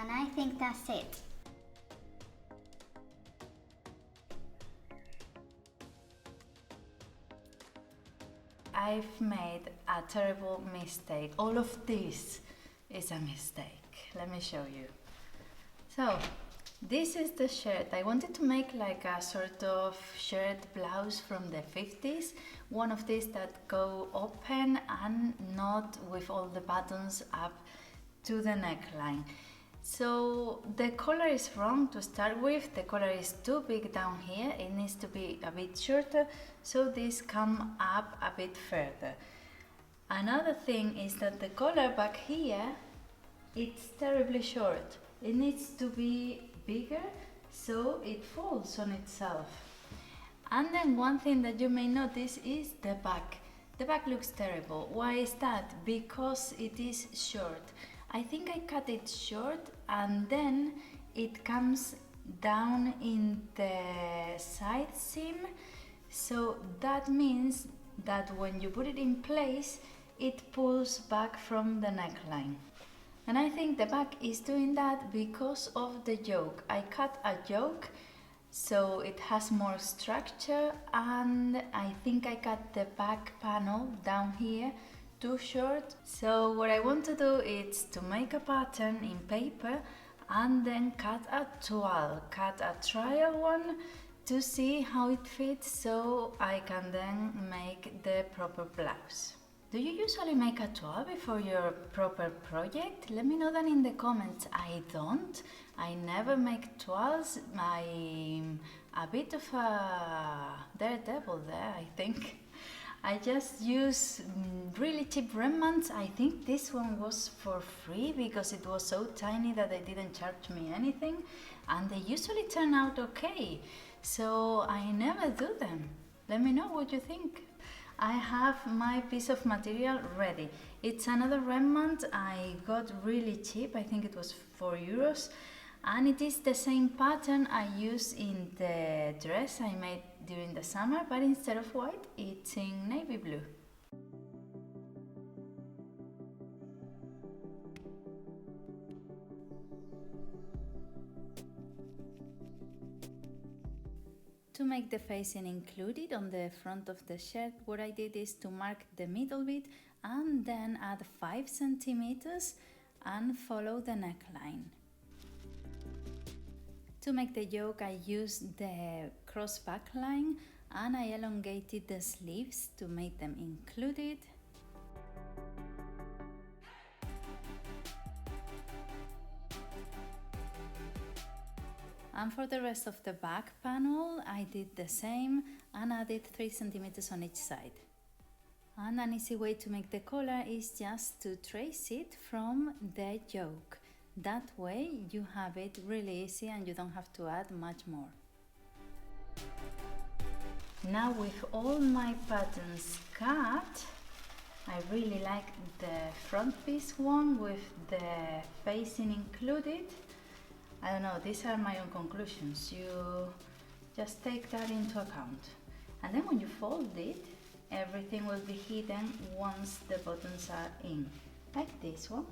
And I think that's it. I've made a terrible mistake. All of this is a mistake. Let me show you. So, this is the shirt. I wanted to make like a sort of shirt blouse from the 50s. One of these that go open and not with all the buttons up to the neckline. So the collar is wrong to start with. The collar is too big down here. It needs to be a bit shorter, so this come up a bit further. Another thing is that the collar back here, it's terribly short. It needs to be bigger so it falls on itself. And then one thing that you may notice is the back. The back looks terrible. Why is that? Because it is short. I think I cut it short and then it comes down in the side seam. So that means that when you put it in place, it pulls back from the neckline. And I think the back is doing that because of the yoke. I cut a yoke so it has more structure, and I think I cut the back panel down here too short. So what I want to do is to make a pattern in paper and then cut a toile, cut a trial one to see how it fits, so I can then make the proper blouse. Do you usually make a toile before your proper project? Let me know that in the comments. I don't. I never make toiles. I'm a bit of a daredevil there, I think. I just use really cheap remnants. I think this one was for free because it was so tiny that they didn't charge me anything, and they usually turn out okay. So I never do them. Let me know what you think. I have my piece of material ready. It's another remnant I got really cheap. I think it was €4, and it is the same pattern I used in the dress I made during the summer, but instead of white, it's in navy blue. To make the facing included on the front of the shirt, what I did is to mark the middle bit and then add 5 centimeters and follow the neckline. To make the yoke, I used the cross back line and I elongated the sleeves to make them included. And for the rest of the back panel, I did the same and added 3 centimeters on each side. And an easy way to make the collar is just to trace it from the yoke. That way you have it really easy and you don't have to add much more. Now with all my patterns cut, I really like the front piece one with the facing included. I don't know, these are my own conclusions. You just take that into account. And then when you fold it, everything will be hidden once the buttons are in, like this one.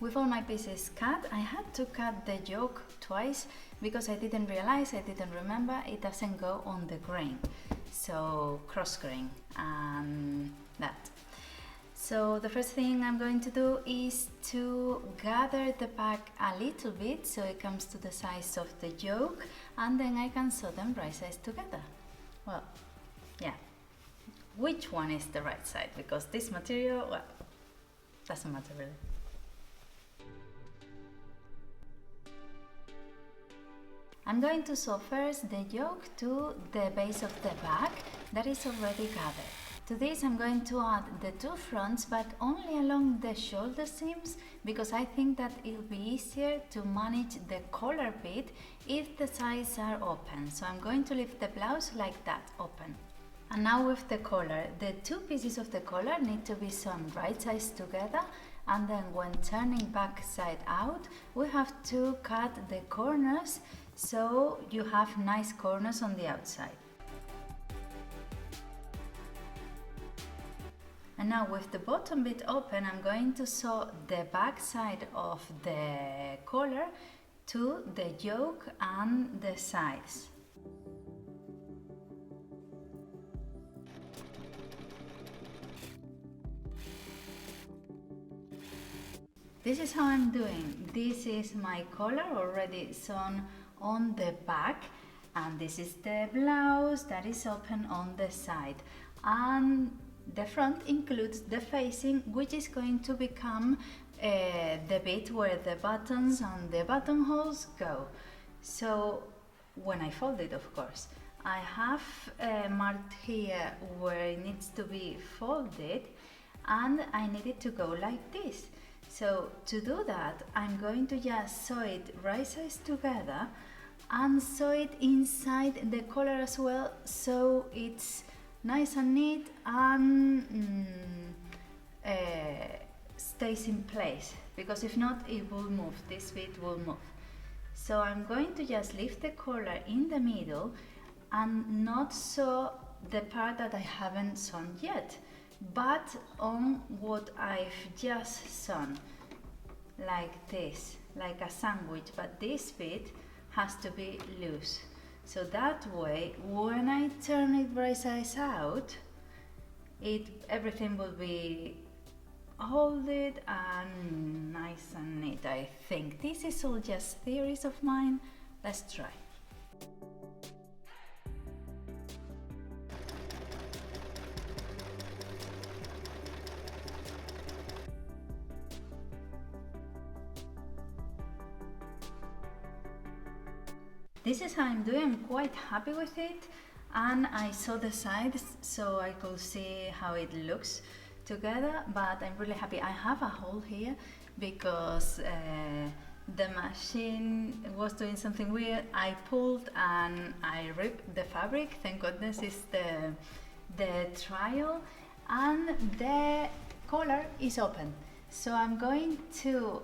With all my pieces cut, I had to cut the yoke twice because I didn't realize, I didn't remember, it doesn't go on the grain. So cross grain and that. So the first thing I'm going to do is to gather the back a little bit so it comes to the size of the yoke, and then I can sew them right sides together. Well, yeah. Which one is the right side? Because this material, well, doesn't matter really. I'm going to sew first the yoke to the base of the back that is already gathered. To this I'm going to add the 2 fronts, but only along the shoulder seams, because I think that it'll be easier to manage the collar bit if the sides are open. So I'm going to leave the blouse like that, open. And now with the collar, the 2 pieces of the collar need to be sewn right sides together, and then when turning back side out, we have to cut the corners so you have nice corners on the outside. And now with the bottom bit open, I'm going to sew the back side of the collar to the yoke and the sides. This is how I'm doing. This is my collar already sewn on the back, and this is the blouse that is open on the side. And the front includes the facing, which is going to become the bit where the buttons and the buttonholes go. So when I fold it, of course, I have marked here where it needs to be folded, and I need it to go like this. So to do that, I'm going to just sew it right sides together and sew it inside the collar as well, so it's nice and neat and stays in place, because if not, it will move, this bit will move. So I'm going to just leave the collar in the middle and not sew the part that I haven't sewn yet, but on what I've just sewn, like this, like a sandwich, but this bit has to be loose. So that way, when I turn it right sides out, everything will be folded and nice and neat, I think. This is all just theories of mine. Let's try. This is how I'm doing. I'm quite happy with it, and I saw the sides so I could see how it looks together, but I'm really happy. I have a hole here because the machine was doing something weird. I pulled and I ripped the fabric. Thank goodness it's the trial, and the collar is open. So I'm going to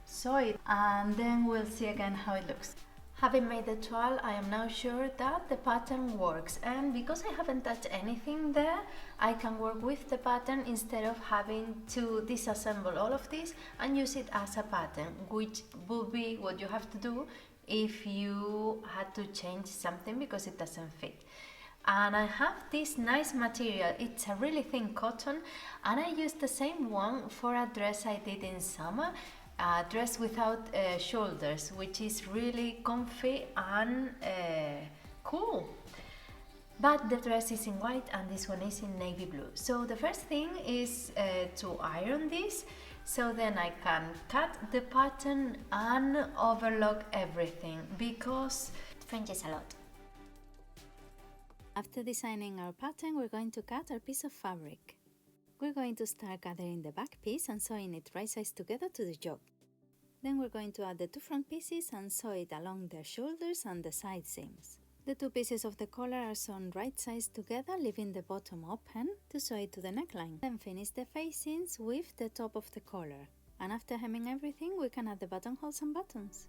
sew it, and then we'll see again how it looks. Having made the toile, I am now sure that the pattern works, and because I haven't touched anything there, I can work with the pattern instead of having to disassemble all of this and use it as a pattern, which would be what you have to do if you had to change something because it doesn't fit. And I have this nice material. It's a really thin cotton, and I used the same one for a dress I did in summer, a dress without shoulders, which is really comfy and cool. But the dress is in white and this one is in navy blue. So the first thing is to iron this, so then I can cut the pattern and overlock everything because it fringes a lot. After designing our pattern, we're going to cut our piece of fabric. We're going to start gathering the back piece and sewing it right sides together to the yoke. Then we're going to add the two front pieces and sew it along the shoulders and the side seams. The two pieces of the collar are sewn right sides together, leaving the bottom open to sew it to the neckline. Then finish the facings with the top of the collar. And after hemming everything, we can add the buttonholes and buttons.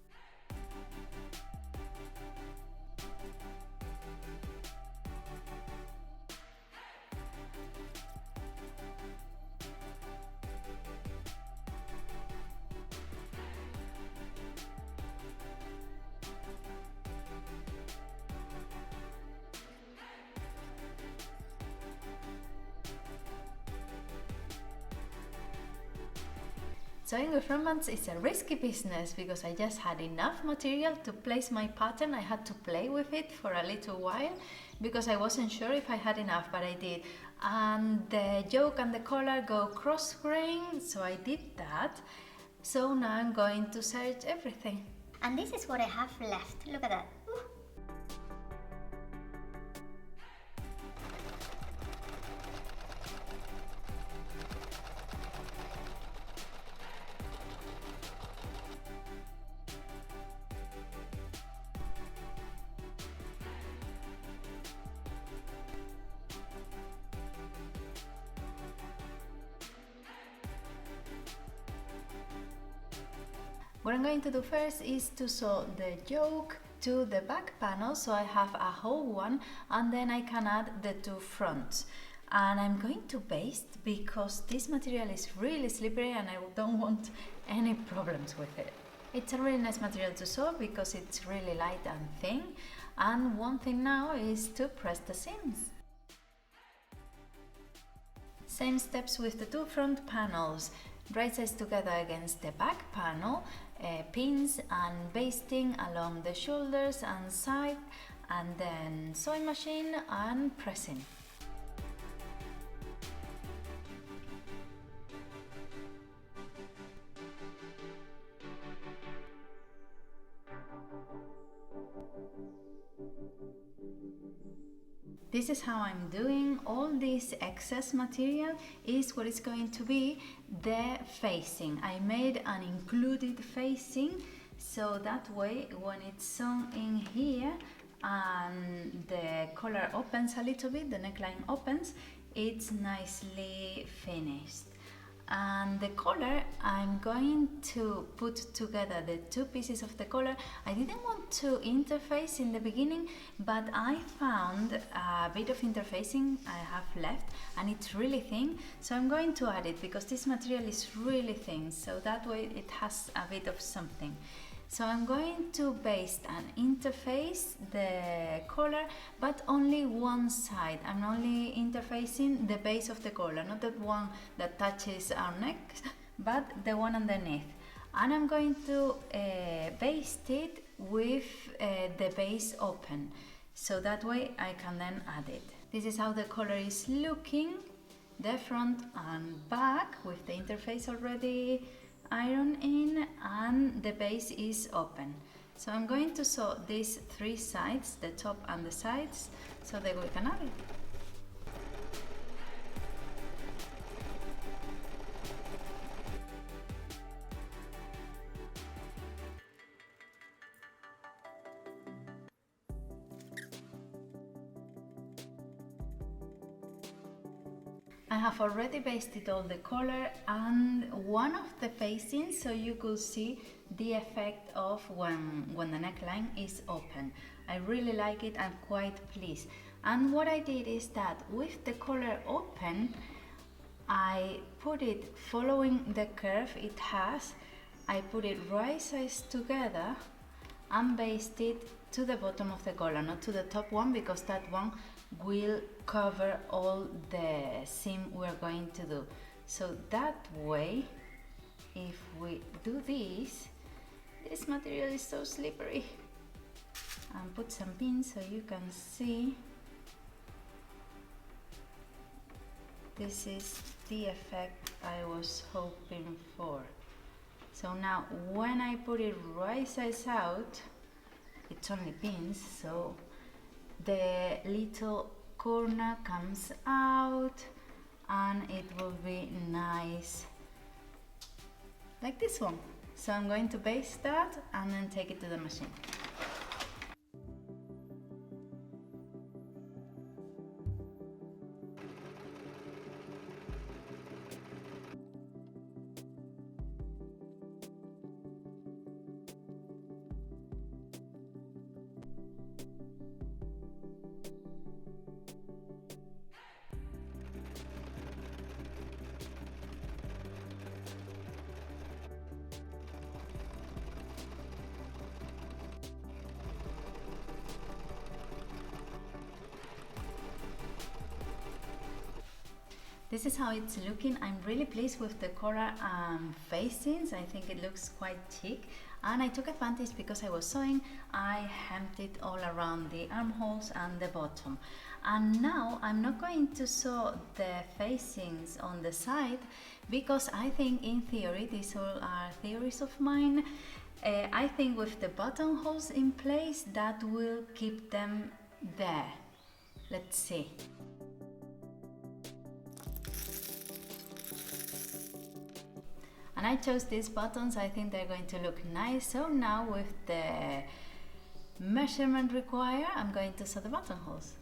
Sewing with romance is a risky business because I just had enough material to place my pattern. I had to play with it for a little while because I wasn't sure if I had enough, but I did. And the yoke and the collar go cross-grain, so I did that. So now I'm going to serge everything. And this is what I have left. Look at that. Ooh. What I'm going to do first is to sew the yoke to the back panel, so I have a whole one, and then I can add the two fronts. And I'm going to baste because this material is really slippery and I don't want any problems with it. It's a really nice material to sew because it's really light and thin. And one thing now is to press the seams. Same steps with the two front panels. Right sides together against the back panel, pins and basting along the shoulders and side, and then sewing machine and pressing. This is how I'm doing. All this excess material is what is going to be the facing. I made an included facing, so that way when it's sewn in here and the collar opens a little bit, the neckline opens, it's nicely finished. And the collar, I'm going to put together the two pieces of the collar. I didn't want to interface in the beginning, but I found a bit of interfacing I have left and it's really thin, so I'm going to add it because this material is really thin, so that way it has a bit of something. So I'm going to baste and interface the collar, but only one side. I'm only interfacing the base of the collar, not the one that touches our neck, but the one underneath. And I'm going to baste it with the base open, so that way I can then add it. This is how the collar is looking, the front and back with the interface already iron in, and the base is open. So I'm going to sew these three sides, the top and the sides, so that we can add it. I have already basted all the collar and one of the facings, so you could see the effect of when the neckline is open. I really like it, I'm quite pleased. And what I did is that with the collar open, I put it following the curve it has. I put it right sides together and basted to the bottom of the collar, not to the top one, because that one will cover all the seam we're going to do. So that way, if we do this material is so slippery. And put some pins so you can see. This is the effect I was hoping for. So now when I put it right sides out, it's only pins, so the little corner comes out and it will be nice like this one. So I'm going to baste that and then take it to the machine. This is how it's looking. I'm really pleased with the collar facings. I think it looks quite chic. And I took advantage because I was sewing. I hemmed it all around the armholes and the bottom. And now I'm not going to sew the facings on the side because I think in theory, these all are theories of mine, I think with the buttonholes in place that will keep them there. Let's see. And I chose these buttons, I think they're going to look nice. So now with the measurement required, I'm going to sew the buttonholes.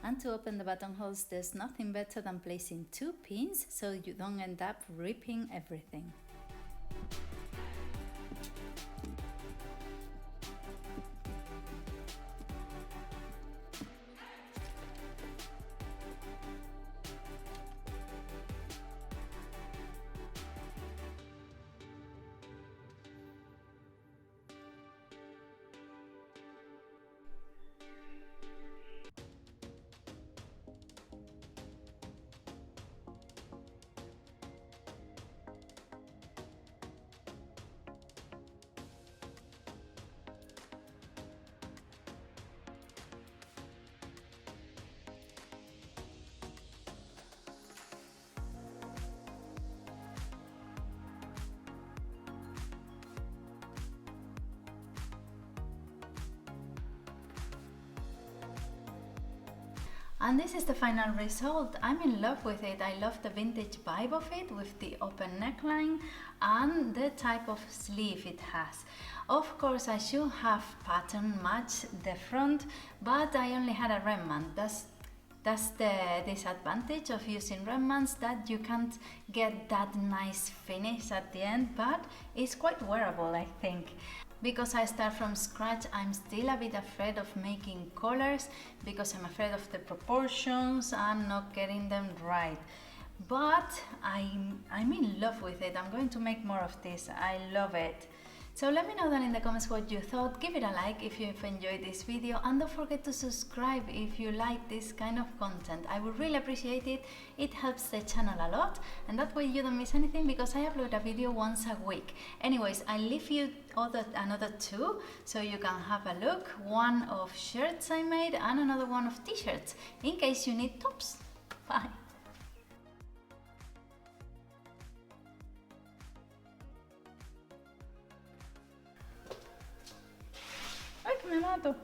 And to open the buttonholes, there's nothing better than placing 2 pins so you don't end up ripping everything. And this is the final result. I'm in love with it. I love the vintage vibe of it with the open neckline and the type of sleeve it has. Of course, I should have pattern match the front, but I only had a remnant. That's the disadvantage of using remnants, that you can't get that nice finish at the end, but it's quite wearable, I think. Because I start from scratch, I'm still a bit afraid of making colors because I'm afraid of the proportions and not getting them right. But I'm in love with it. I'm going to make more of this. I love it. So let me know down in the comments what you thought. Give it a like if you've enjoyed this video, and don't forget to subscribe if you like this kind of content. I would really appreciate it. It helps the channel a lot, and that way you don't miss anything because I upload a video once a week. Anyways, I leave you another 2 so you can have a look. One of shirts I made and another one of t-shirts in case you need tops. Bye. ¡Ay, que me mato!